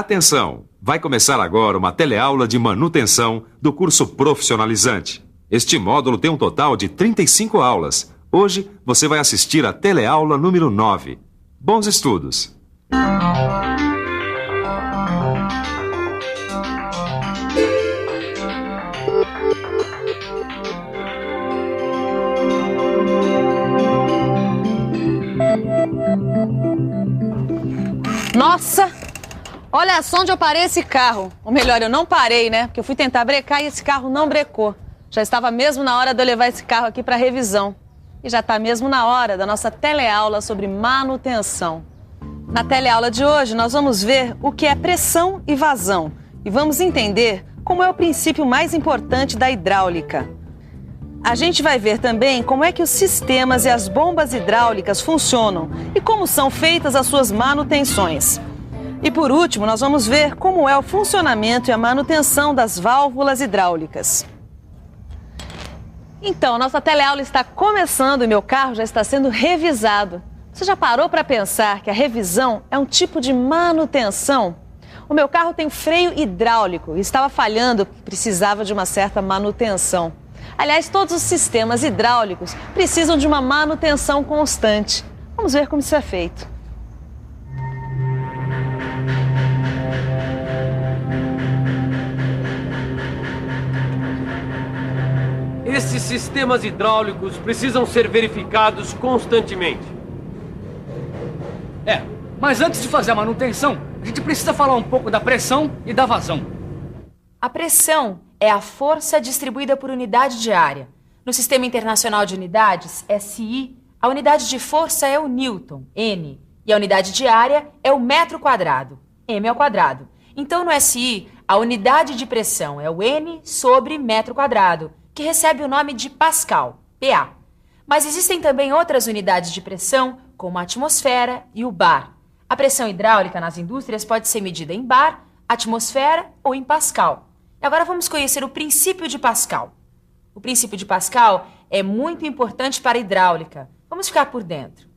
Atenção! Vai começar agora uma teleaula de manutenção do curso profissionalizante. Este módulo tem um total de 35 aulas. Hoje você vai assistir a teleaula número 9. Bons estudos! Nossa! Olha só onde eu parei esse carro. Ou melhor, eu não parei, né? Porque eu fui tentar brecar e esse carro não brecou. Já estava mesmo na hora de eu levar esse carro aqui para revisão. E já está mesmo na hora da nossa teleaula sobre manutenção. Na teleaula de hoje, nós vamos ver o que é pressão e vazão. E vamos entender como é o princípio mais importante da hidráulica. A gente vai ver também como é que os sistemas e as bombas hidráulicas funcionam e como são feitas as suas manutenções. E por último, nós vamos ver como é o funcionamento e a manutenção das válvulas hidráulicas. Então, a nossa teleaula está começando e meu carro já está sendo revisado. Você já parou para pensar que a revisão é um tipo de manutenção? O meu carro tem freio hidráulico e estava falhando, precisava de uma certa manutenção. Aliás, todos os sistemas hidráulicos precisam de uma manutenção constante. Vamos ver como isso é feito. Esses sistemas hidráulicos precisam ser verificados constantemente. Mas antes de fazer a manutenção, a gente precisa falar um pouco da pressão e da vazão. A pressão é a força distribuída por unidade de área. No Sistema Internacional de Unidades, SI, a unidade de força é o Newton, N, e a unidade de área é o metro quadrado, M ao quadrado. Então, no SI, a unidade de pressão é o N sobre metro quadrado, que recebe o nome de Pascal, PA. Mas existem também outras unidades de pressão, como a atmosfera e o bar. A pressão hidráulica nas indústrias pode ser medida em bar, atmosfera ou em Pascal. E agora vamos conhecer o princípio de Pascal. O princípio de Pascal é muito importante para a hidráulica. Vamos ficar por dentro.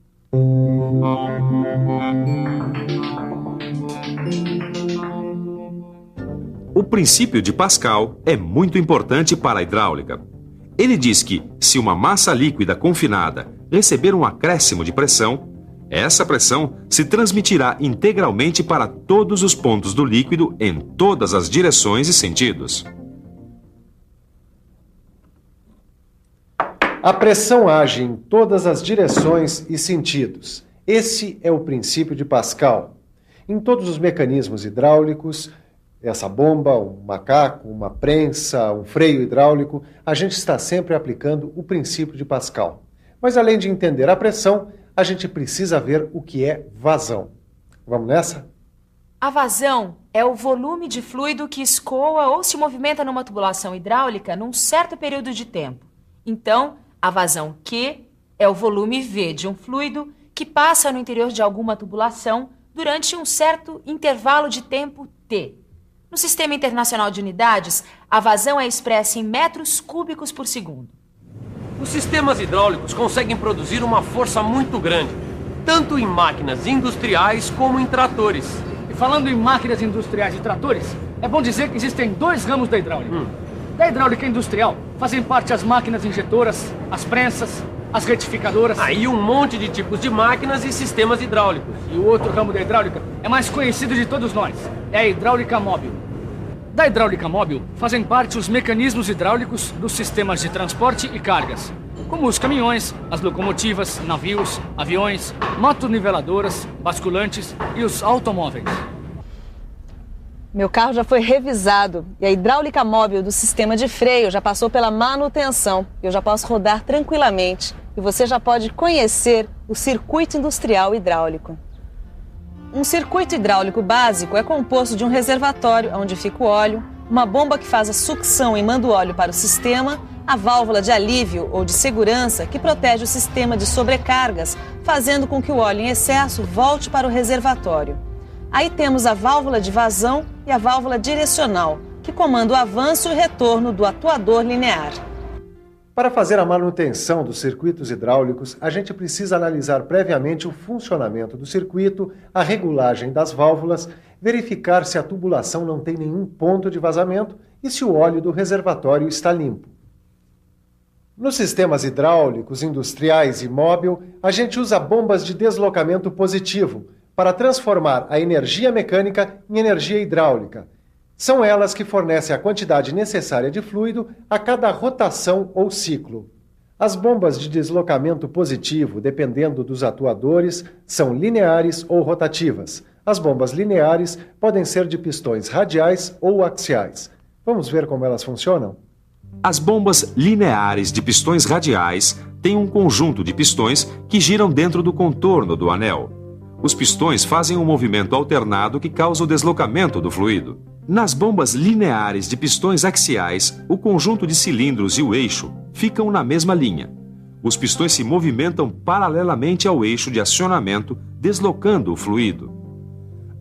O princípio de Pascal é muito importante para a hidráulica. Ele diz que, se uma massa líquida confinada receber um acréscimo de pressão, essa pressão se transmitirá integralmente para todos os pontos do líquido em todas as direções e sentidos. A pressão age em todas as direções e sentidos. Esse é o princípio de Pascal. Em todos os mecanismos hidráulicos, essa bomba, um macaco, uma prensa, um freio hidráulico, a gente está sempre aplicando o princípio de Pascal. Mas além de entender a pressão, a gente precisa ver o que é vazão. Vamos nessa? A vazão é o volume de fluido que escoa ou se movimenta numa tubulação hidráulica num certo período de tempo. Então, a vazão Q é o volume V de um fluido que passa no interior de alguma tubulação durante um certo intervalo de tempo T. No Sistema Internacional de Unidades, a vazão é expressa em metros cúbicos por segundo. Os sistemas hidráulicos conseguem produzir uma força muito grande, tanto em máquinas industriais como em tratores. E falando em máquinas industriais e tratores, é bom dizer que existem dois ramos da hidráulica. Da hidráulica industrial fazem parte as máquinas injetoras, as prensas, as retificadoras. Aí um monte de tipos de máquinas e sistemas hidráulicos. E o outro ramo da hidráulica é mais conhecido de todos nós, é a hidráulica móvel. Da hidráulica móvel fazem parte os mecanismos hidráulicos dos sistemas de transporte e cargas, como os caminhões, as locomotivas, navios, aviões, motoniveladoras, basculantes e os automóveis. Meu carro já foi revisado e a hidráulica móvel do sistema de freio já passou pela manutenção. Eu já posso rodar tranquilamente e você já pode conhecer o circuito industrial hidráulico. Um circuito hidráulico básico é composto de um reservatório, onde fica o óleo, uma bomba que faz a sucção e manda o óleo para o sistema, a válvula de alívio ou de segurança que protege o sistema de sobrecargas, fazendo com que o óleo em excesso volte para o reservatório. Aí temos a válvula de vazão e a válvula direcional, que comanda o avanço e o retorno do atuador linear. Para fazer a manutenção dos circuitos hidráulicos, a gente precisa analisar previamente o funcionamento do circuito, a regulagem das válvulas, verificar se a tubulação não tem nenhum ponto de vazamento e se o óleo do reservatório está limpo. Nos sistemas hidráulicos, industriais e móvel, a gente usa bombas de deslocamento positivo para transformar a energia mecânica em energia hidráulica. São elas que fornecem a quantidade necessária de fluido a cada rotação ou ciclo. As bombas de deslocamento positivo, dependendo dos atuadores, são lineares ou rotativas. As bombas lineares podem ser de pistões radiais ou axiais. Vamos ver como elas funcionam? As bombas lineares de pistões radiais têm um conjunto de pistões que giram dentro do contorno do anel. Os pistões fazem um movimento alternado que causa o deslocamento do fluido. Nas bombas lineares de pistões axiais, o conjunto de cilindros e o eixo ficam na mesma linha. Os pistões se movimentam paralelamente ao eixo de acionamento, deslocando o fluido.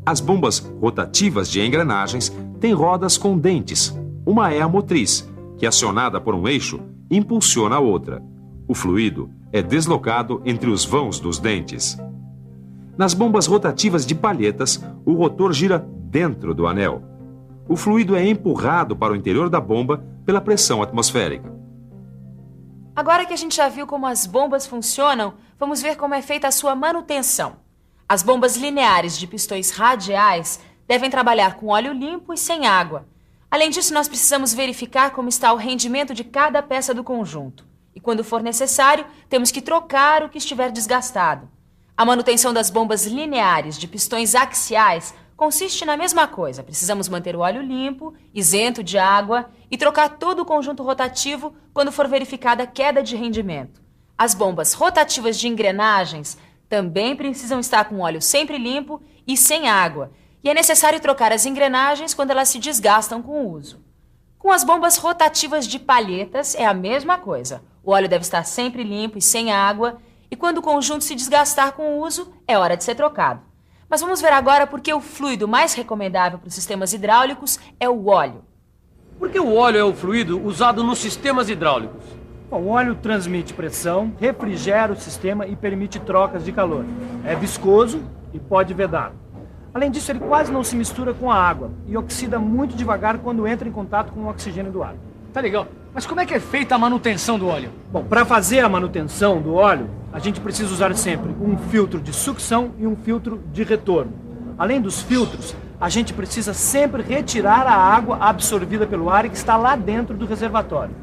As bombas rotativas de engrenagens têm rodas com dentes. Uma é a motriz, que, acionada por um eixo, impulsiona a outra. O fluido é deslocado entre os vãos dos dentes. Nas bombas rotativas de palhetas, o rotor gira dentro do anel. O fluido é empurrado para o interior da bomba pela pressão atmosférica. Agora que a gente já viu como as bombas funcionam, vamos ver como é feita a sua manutenção. As bombas lineares de pistões radiais devem trabalhar com óleo limpo e sem água. Além disso, nós precisamos verificar como está o rendimento de cada peça do conjunto. E quando for necessário, temos que trocar o que estiver desgastado. A manutenção das bombas lineares de pistões axiais consiste na mesma coisa. Precisamos manter o óleo limpo, isento de água e trocar todo o conjunto rotativo quando for verificada queda de rendimento. As bombas rotativas de engrenagens também precisam estar com o óleo sempre limpo e sem água. E é necessário trocar as engrenagens quando elas se desgastam com o uso. Com as bombas rotativas de palhetas é a mesma coisa. O óleo deve estar sempre limpo e sem água, e quando o conjunto se desgastar com o uso, é hora de ser trocado. Mas vamos ver agora por que o fluido mais recomendável para os sistemas hidráulicos é o óleo. Por que o óleo é o fluido usado nos sistemas hidráulicos? Bom, o óleo transmite pressão, refrigera o sistema e permite trocas de calor. É viscoso e pode vedar. Além disso, ele quase não se mistura com a água e oxida muito devagar quando entra em contato com o oxigênio do ar. Tá legal. Mas como é que é feita a manutenção do óleo? Bom, para fazer a manutenção do óleo, a gente precisa usar sempre um filtro de sucção e um filtro de retorno. Além dos filtros, a gente precisa sempre retirar a água absorvida pelo ar que está lá dentro do reservatório.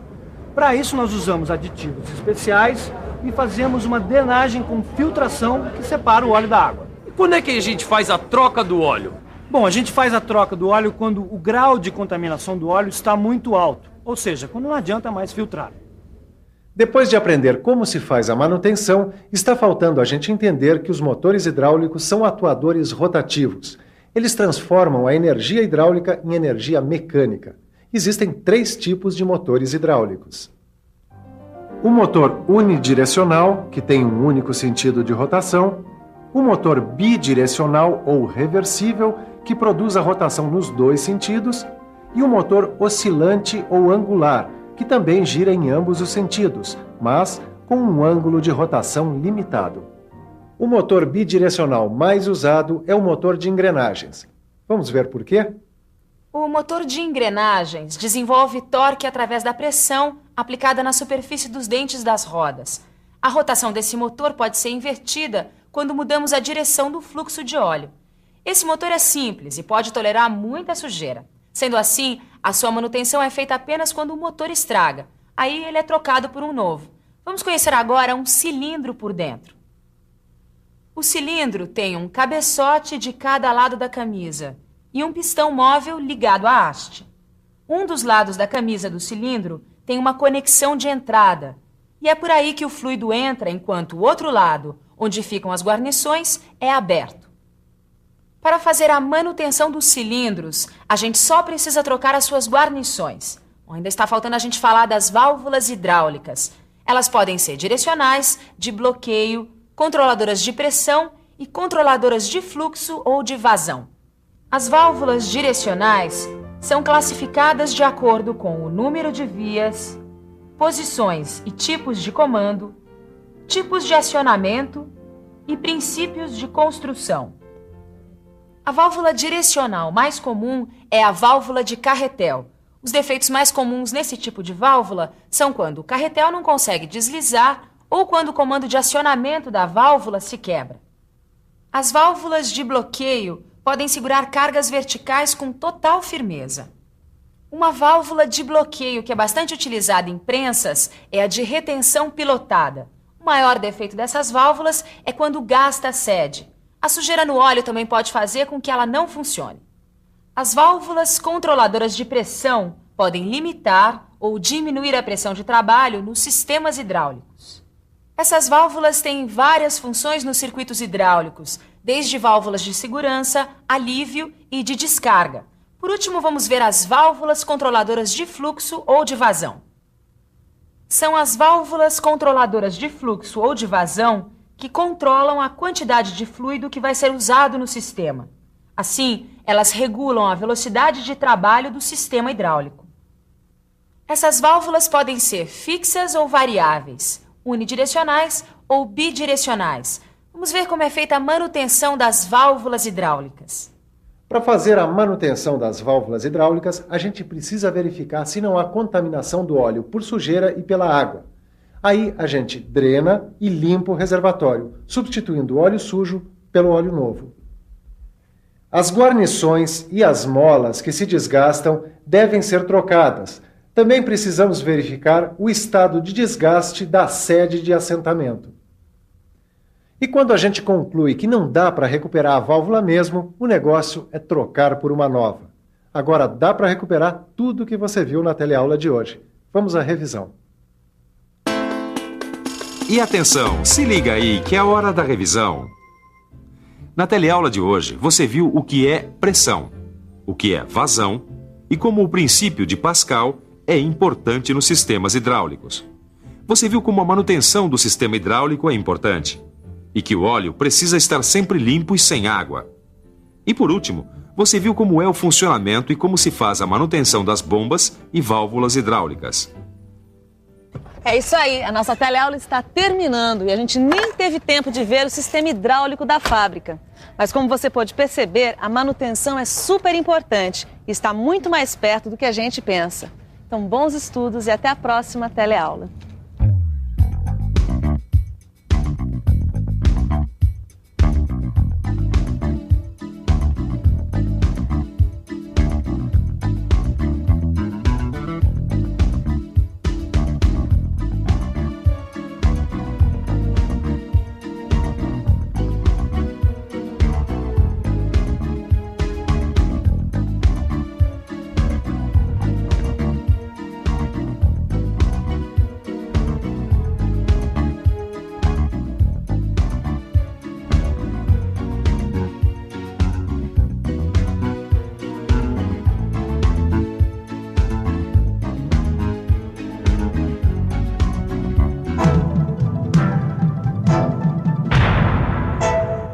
Para isso, nós usamos aditivos especiais e fazemos uma drenagem com filtração que separa o óleo da água. Quando é que a gente faz a troca do óleo? Bom, a gente faz a troca do óleo quando o grau de contaminação do óleo está muito alto, ou seja, quando não adianta mais filtrar. Depois de aprender como se faz a manutenção, está faltando a gente entender que os motores hidráulicos são atuadores rotativos. Eles transformam a energia hidráulica em energia mecânica. Existem 3 tipos de motores hidráulicos. O motor unidirecional, que tem um único sentido de rotação. O motor bidirecional ou reversível, que produz a rotação nos 2 sentidos, e o motor oscilante ou angular, que também gira em ambos os sentidos, mas com um ângulo de rotação limitado. O motor bidirecional mais usado é o motor de engrenagens. Vamos ver por quê? O motor de engrenagens desenvolve torque através da pressão aplicada na superfície dos dentes das rodas. A rotação desse motor pode ser invertida quando mudamos a direção do fluxo de óleo. Esse motor é simples e pode tolerar muita sujeira. Sendo assim, a sua manutenção é feita apenas quando o motor estraga. Aí ele é trocado por um novo. Vamos conhecer agora um cilindro por dentro. O cilindro tem um cabeçote de cada lado da camisa e um pistão móvel ligado à haste. Um dos lados da camisa do cilindro tem uma conexão de entrada e é por aí que o fluido entra, enquanto o outro lado, onde ficam as guarnições, é aberto. Para fazer a manutenção dos cilindros, a gente só precisa trocar as suas guarnições. Ainda está faltando a gente falar das válvulas hidráulicas. Elas podem ser direcionais, de bloqueio, controladoras de pressão e controladoras de fluxo ou de vazão. As válvulas direcionais são classificadas de acordo com o número de vias, posições e tipos de comando, tipos de acionamento e princípios de construção. A válvula direcional mais comum é a válvula de carretel. Os defeitos mais comuns nesse tipo de válvula são quando o carretel não consegue deslizar ou quando o comando de acionamento da válvula se quebra. As válvulas de bloqueio podem segurar cargas verticais com total firmeza. Uma válvula de bloqueio que é bastante utilizada em prensas é a de retenção pilotada. O maior defeito dessas válvulas é quando o gás cede. A sujeira no óleo também pode fazer com que ela não funcione. As válvulas controladoras de pressão podem limitar ou diminuir a pressão de trabalho nos sistemas hidráulicos. Essas válvulas têm várias funções nos circuitos hidráulicos, desde válvulas de segurança, alívio e de descarga. Por último, vamos ver as válvulas controladoras de fluxo ou de vazão. São as válvulas controladoras de fluxo ou de vazão que controlam a quantidade de fluido que vai ser usado no sistema. Assim, elas regulam a velocidade de trabalho do sistema hidráulico. Essas válvulas podem ser fixas ou variáveis, unidirecionais ou bidirecionais. Vamos ver como é feita a manutenção das válvulas hidráulicas. Para fazer a manutenção das válvulas hidráulicas, a gente precisa verificar se não há contaminação do óleo por sujeira e pela água. Aí a gente drena e limpa o reservatório, substituindo o óleo sujo pelo óleo novo. As guarnições e as molas que se desgastam devem ser trocadas. Também precisamos verificar o estado de desgaste da sede de assentamento. E quando a gente conclui que não dá para recuperar a válvula mesmo, o negócio é trocar por uma nova. Agora dá para recuperar tudo que você viu na teleaula de hoje. Vamos à revisão. E atenção, se liga aí que é a hora da revisão. Na teleaula de hoje, você viu o que é pressão, o que é vazão e como o princípio de Pascal é importante nos sistemas hidráulicos. Você viu como a manutenção do sistema hidráulico é importante e que o óleo precisa estar sempre limpo e sem água. E por último, você viu como é o funcionamento e como se faz a manutenção das bombas e válvulas hidráulicas. É isso aí, a nossa teleaula está terminando e a gente nem teve tempo de ver o sistema hidráulico da fábrica. Mas como você pode perceber, a manutenção é super importante e está muito mais perto do que a gente pensa. Então, bons estudos e até a próxima teleaula.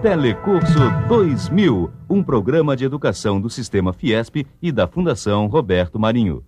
Telecurso 2000, um programa de educação do Sistema Fiesp e da Fundação Roberto Marinho.